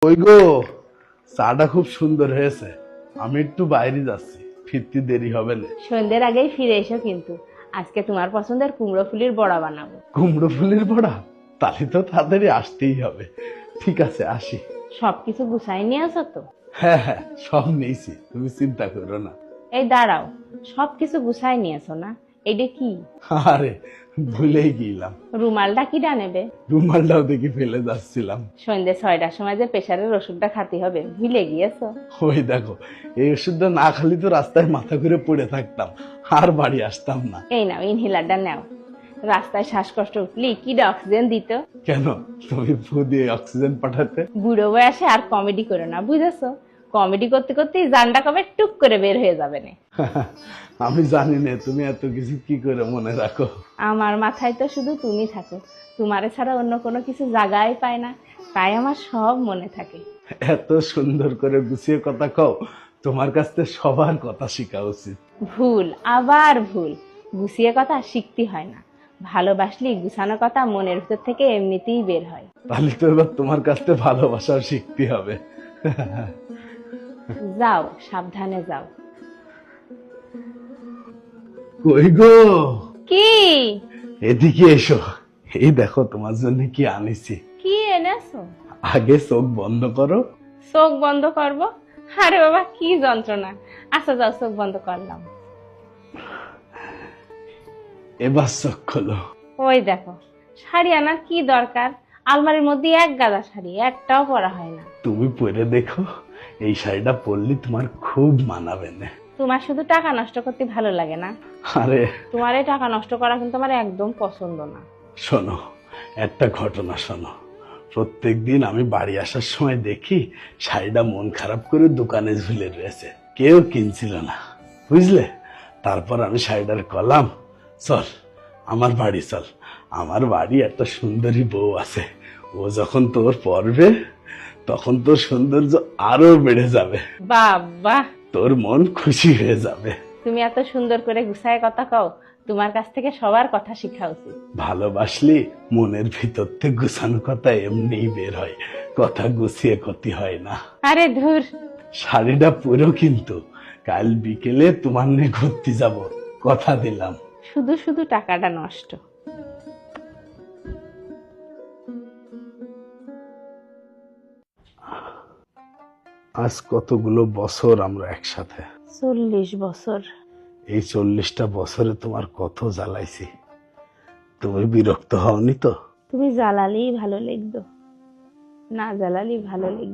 ওই গো, চাটা খুব সুন্দর হয়েছে। আমি একটু বাইরে যাচ্ছি, ফিরতে দেরি হবে না। সন্ধ্যের আগেই ফিরে এসো কিন্তু। আজকে তোমার পছন্দের কুমড়ো ফুলির বড়া বানাবো। কুমড়ো ফুলের বড়া? তাহলে তো তাড়াতাড়ি আসতেই হবে। ঠিক আছে, আসি। সবকিছু গুছাই নিয়ে আসো তো? হ্যাঁ হ্যাঁ, সব নিয়েছি, তুমি চিন্তা করো না। এই দাঁড়াও, সবকিছু গুছাই নিয়েছো না? এটা কি? আরে, ভুলেই গেলাম। রুমালটা কিটা নেবে? রুমালটাও দেখি ফেলে যাচ্ছিলাম। সন্ধ্যে 6টার সময় যে প্রেশারের ওষুধটা খাতে হবে, ভুলে গিয়েছো? ওই দেখো, এই ওষুধটা না খালি তো রাস্তায় মাথা ঘুরে পড়ে থাকতাম, আর বাড়ি আসতাম না। এই নাও, ইনহেলারটা নাও। রাস্তায় শ্বাসকষ্ট উঠলি কিটা অক্সিজেন দিত। কেন, তুমি ফু দিয়ে অক্সিজেন পাঠাতে? বুড়ো বয়সে আর কমেডি করো না, বুঝেছো? কমেডি করতে করতেই জানটা কবে টুক করে বের হয়ে যাবে না। আমি জানি না তুমি এত কিছু কি করে মনে রাখো। আমার মাথায় তো শুধু তুমি থাকো, তোমারে ছাড়া অন্য কোনো কিছু জায়গায় পায় না, তাই আমার সব মনে থাকে। এত সুন্দর করে গুছিয়ে কথা কও, তোমার কাছ থেকে সবার কথা শেখা উচিত। ভুল, আবার ভুল। গুছিয়ে কথা শিখতে হয় না, ভালোবাসলি গুছানো কথা মনের ভিতর থেকে এমনিতেই বের হয়। তাহলে তো এবার তোমার কাছ থেকে ভালোবাসাও শিখতে হবে। যাও, সাবধানে যাও। কই গো, কি? এদিকে এসো। এই দেখো তোমার জন্য কি আনিছি। কি এনেছো? আগে চোখ বন্ধ করো। চোখ বন্ধ করবো? আরে বাবা, কি যন্ত্রণা। আচ্ছা যাও, চোখ বন্ধ করলাম। এবার চোখ খোলো। ওই দেখো, শাড়ি আনার কি দরকার? আলমারির মধ্যে এক গাদা শাড়ি, একটাও পরা হয় না। তুমি পরে দেখো, এই শাড়িটা পরলে তোমার খুব মানাবে না। তোমার শুধু টাকা নষ্ট করতে ভালো লাগে না? আরে তোমার এই টাকা নষ্ট করা কিন্তু আমার একদম পছন্দ না। শোনো, একটা ঘটনা শোনো। প্রত্যেকদিন আমি বাড়ি আসার সময় দেখি শাড়িটা মন খারাপ করে দোকানে ঝুলে রয়েছে, কেউ কিনছিল না, বুঝলে? তারপর আমি শাড়িটার কলাম, চল আমার বাড়ি চল, আমার বাড়ি একটা সুন্দরী বউ আছে, ও যখন তোর পরবে তখন তোর সৌন্দর্য আরো বেড়ে যাবে, বাবা, তোর মন খুশি হয়ে যাবে। তুমি এত সুন্দর করে গুছায় কথা কও, তোমার কাছ থেকে সবার কথা শিখা উচিত। ভালোবাসলে মনের ভিতর থেকে গুছানো কথা এমনিই বের হয়, কথা গুছিয়ে ক্ষতি হয় না। আরে ধুর। শাড়িটা পুরো কিন্তু কাল বিকেলে তোমার নিয়ে ঘুরতে যাব, কথা দিলাম। শুধু শুধু টাকাটা নষ্ট। আজ কতগুলো বছর আমরা একসাথে। 40 বছর। এই 40টা বছরে তোমার কত জ্বালাইছি, তুমি বিরক্ত হওনি তো? তুমি জ্বালালেই ভালো লাগতো, না জ্বালালেই ভালো লাগতো।